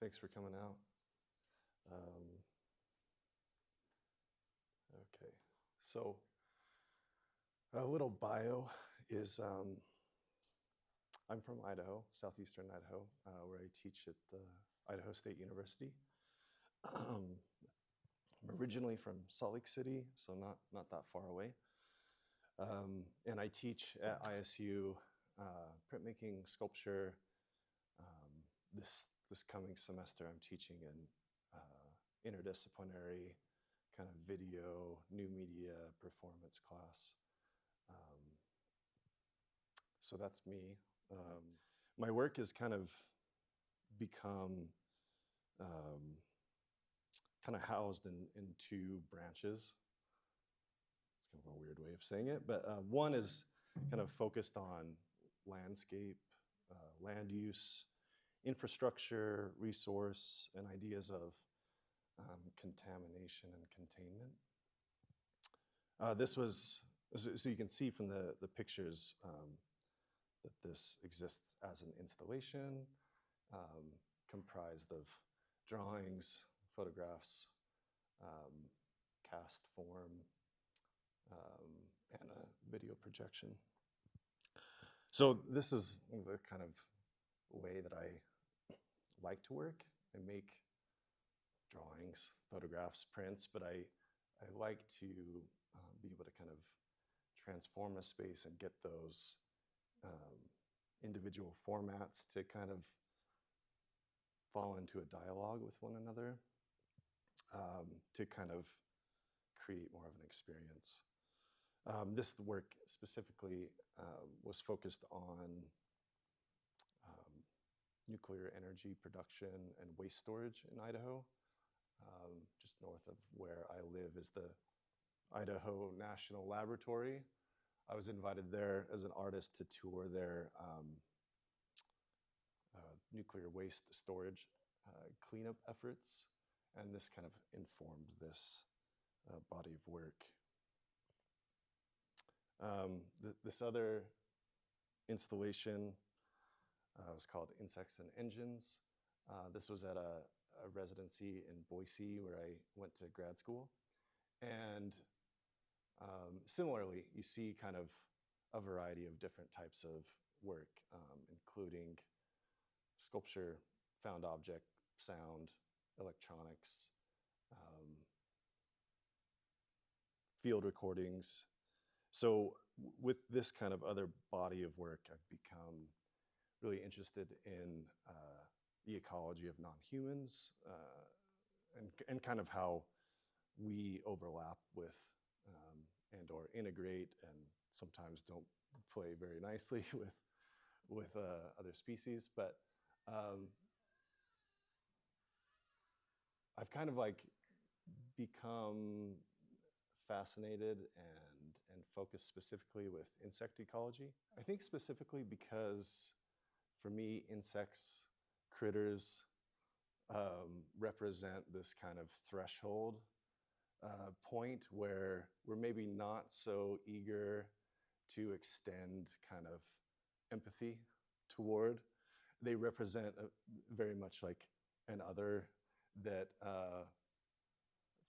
Thanks for coming out. Okay, so a little bio is I'm from Idaho, southeastern Idaho, where I teach at Idaho State University. I'm originally from Salt Lake City, so not that far away. And I teach at ISU printmaking, sculpture. This coming semester, I'm teaching an interdisciplinary kind of video, new media performance class. So that's me. My work has kind of become kind of housed in two branches. It's kind of a weird way of saying it, but one is kind of focused on landscape, land use, infrastructure, resource, and ideas of contamination and containment. This was, so you can see from the pictures that this exists as an installation comprised of drawings, photographs, cast form, and a video projection. So this is the kind of way that I like to work. I make drawings, photographs, prints, but I like to be able to kind of transform a space and get those individual formats to kind of fall into a dialogue with one another to kind of create more of an experience. This work specifically was focused on nuclear energy production and waste storage in Idaho. Just north of where I live is the Idaho National Laboratory. I was invited there as an artist to tour their nuclear waste storage cleanup efforts, and this kind of informed this body of work. This other installation was called Insects and Engines. This was at a residency in Boise where I went to grad school. And similarly, you see kind of a variety of different types of work, including sculpture, found object, sound, electronics, field recordings. So with this kind of other body of work, I've become really interested in the ecology of non-humans and kind of how we overlap with and or integrate and sometimes don't play very nicely with other species. But I've kind of like become fascinated and focused specifically with insect ecology. I think specifically because for me, insects, critters represent this kind of threshold point where we're maybe not so eager to extend kind of empathy toward. They represent very much like an other that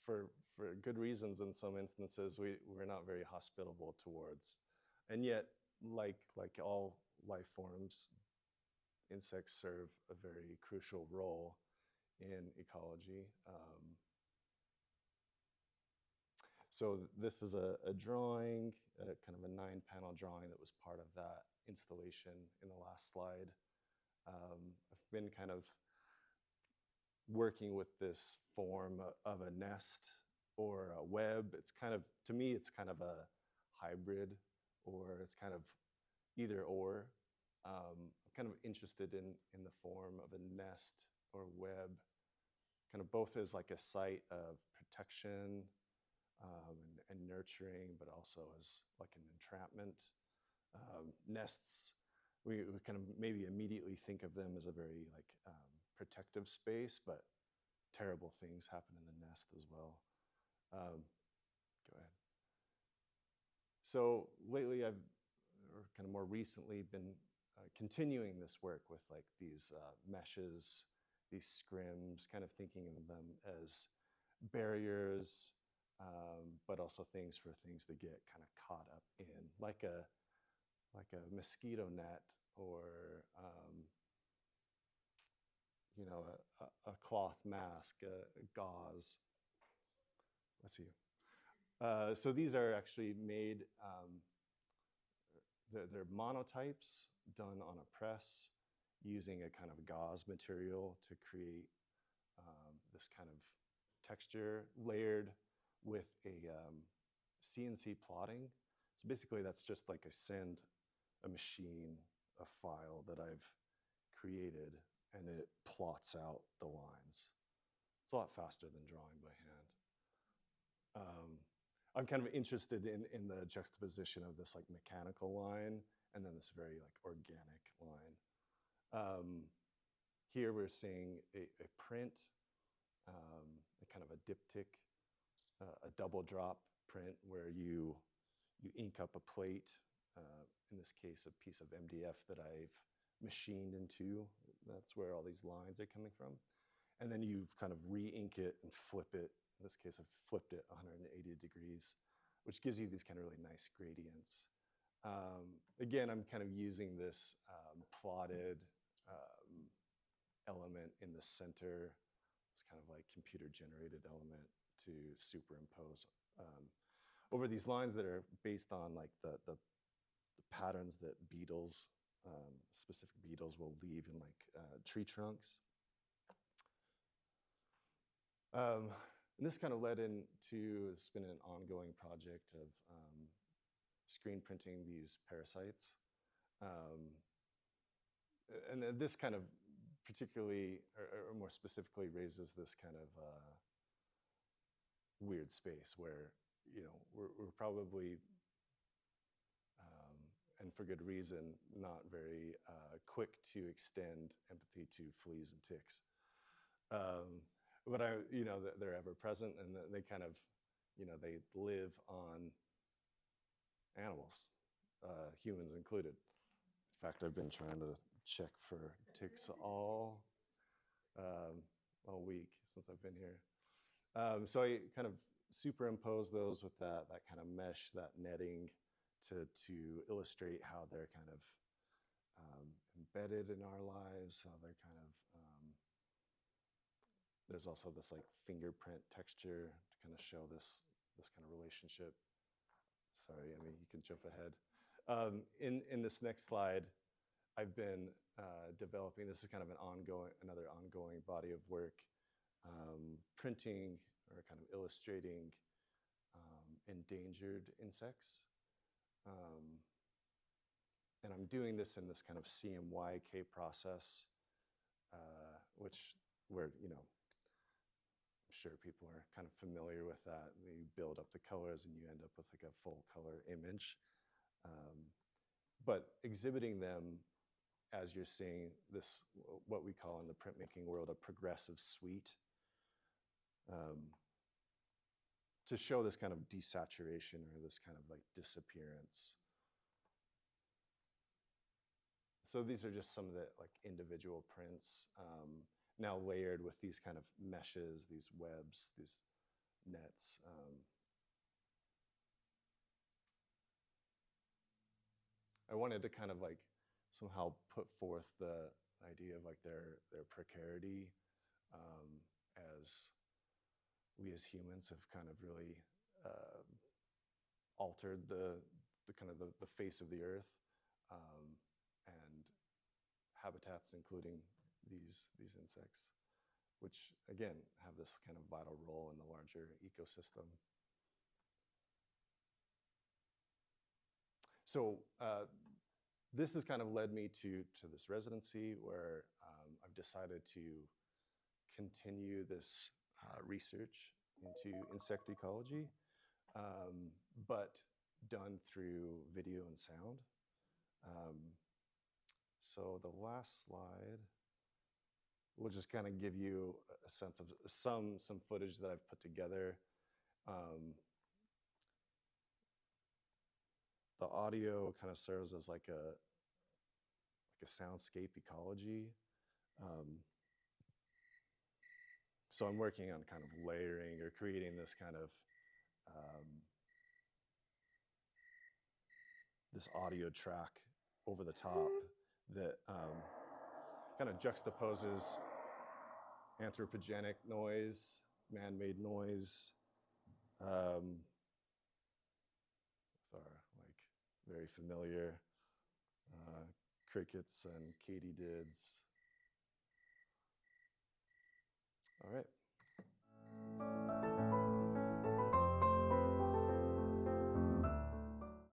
for good reasons in some instances we're not very hospitable towards. And yet, like all life forms, insects serve a very crucial role in ecology. So this is a drawing, kind of a 9-panel drawing that was part of that installation in the last slide. I've been kind of working with this form of a nest or a web. It's kind of, to me, it's kind of a hybrid, or it's kind of either or. I'm kind of interested in the form of a nest or web, kind of both as like a site of protection and nurturing, but also as like an entrapment. Nests, we kind of maybe immediately think of them as a very like protective space, but terrible things happen in the nest as well. Go ahead. So lately or kind of more recently, been continuing this work with like these meshes these scrims, kind of thinking of them as barriers, but also things for things to get kind of caught up in, like a mosquito net, or a cloth mask, a gauze. Let's see. So these are actually made. They're monotypes done on a press using a kind of gauze material to create this kind of texture layered with a CNC plotting. So basically that's just like I send a machine a file that I've created and it plots out the lines. It's a lot faster than drawing by hand. I'm kind of interested in the juxtaposition of this like mechanical line and then this very like organic line. Here we're seeing a print, a kind of a diptych, a double drop print where you ink up a plate, in this case a piece of MDF that I've machined into. That's where all these lines are coming from. And then you kind of re-ink it and flip it. In this case, I've flipped it 180 degrees, which gives you these kind of really nice gradients. Again, I'm kind of using this plotted element in the center, this kind of like computer-generated element to superimpose over these lines that are based on like the patterns that beetles, specific beetles will leave in like tree trunks. And this kind of led into, it's been an ongoing project of screen printing these parasites. And this kind of particularly, or more specifically, raises this kind of weird space where, we're probably, and for good reason, not very quick to extend empathy to fleas and ticks. But they're ever present, and they kind of, they live on animals, humans included. In fact, I've been trying to check for ticks all week since I've been here. So I kind of superimpose those with that kind of mesh, that netting, to illustrate how they're kind of embedded in our lives, how they're kind of, there's also this like fingerprint texture to kind of show this kind of relationship. Sorry, I mean, you can jump ahead. In this next slide, I've been developing, this is kind of another ongoing body of work, printing or kind of illustrating endangered insects. And I'm doing this in this kind of CMYK process, where, I'm sure people are kind of familiar with that. You build up the colors and you end up with like a full color image. But exhibiting them as you're seeing this, what we call in the printmaking world, a progressive suite, to show this kind of desaturation or this kind of like disappearance. So these are just some of the like individual prints, now layered with these kind of meshes, these webs, these nets. I wanted to kind of like somehow put forth the idea of like their precarity, as we as humans have kind of really altered the kind of the face of the earth, and habitats, including these insects, which again have this kind of vital role in the larger ecosystem. So this has kind of led me to this residency where I've decided to continue this research into insect ecology, but done through video and sound. So the last slide will just kind of give you a sense of some footage that I've put together. The audio kind of serves as like a soundscape ecology. So I'm working on kind of layering or creating this kind of this audio track over the top that kind of juxtaposes anthropogenic noise, man-made noise, with our like very familiar crickets and katydids. All right.